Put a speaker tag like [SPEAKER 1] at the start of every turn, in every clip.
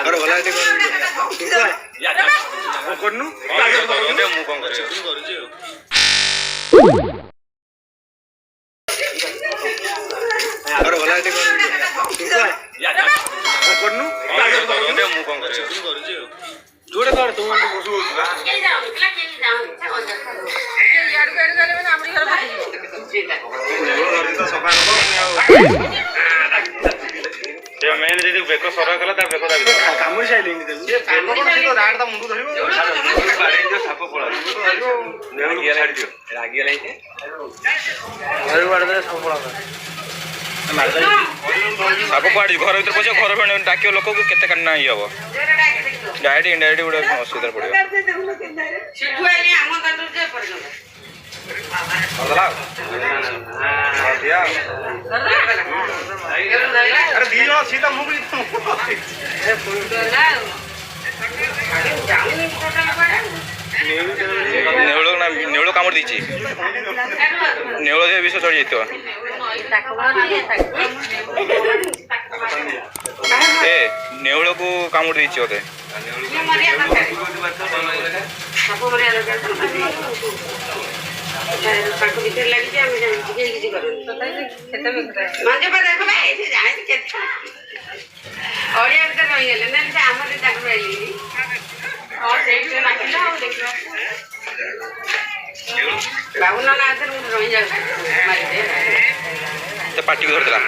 [SPEAKER 1] ଆଗର ଭଲ ଏଠି କରୁନୁ ମୁଁ କଣ କରୁଛି ଆଗର ଭଲ ଏଠି କରୁନୁ ମୁଁ କଣ କରୁଛି ଯୋଉଟା କର ତୁ ବସୁ मेन जी बेक सर कला बेक कामुड़ी साइलिंग मुंड धर साप पड़ा साप पड़े घर भर पचे घर डाक लोक को केते करना ये हम डायरेक्ट इनडायरेक्ट गोटे असुविधा पड़ो अरे दी जन सीधा मुझे नेवल कामड़ दी नेवल विष चढ़ जाइए ए नेवल को कामड़ दी बोधे पार्टी को धरला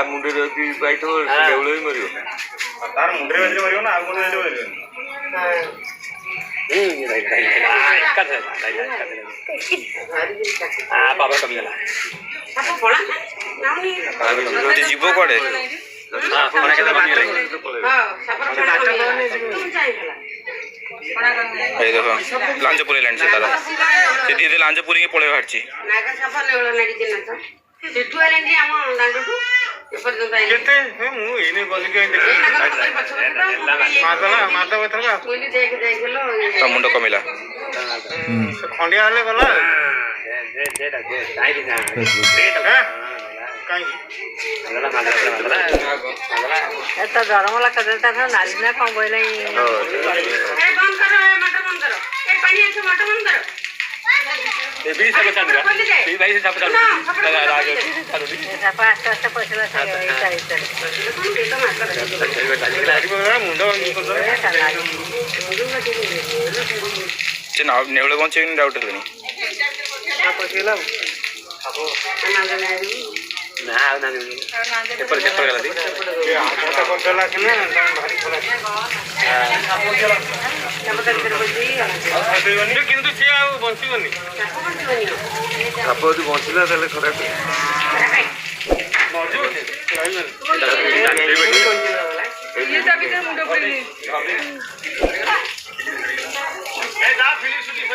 [SPEAKER 1] मुंडे बैठ देवल भी मर तार मुंडे मर ना आगे जीव कड़े लांच पुरे तार से लांच पुरी पड़े बाहर मुंड कमिला खंडिया गला
[SPEAKER 2] गरम लगा नाली ना कौन बोल आस्ते आस्ते पशला
[SPEAKER 1] नेवल कौन चाहिए डाउट है बंचला खराब फिल्म शूटिंग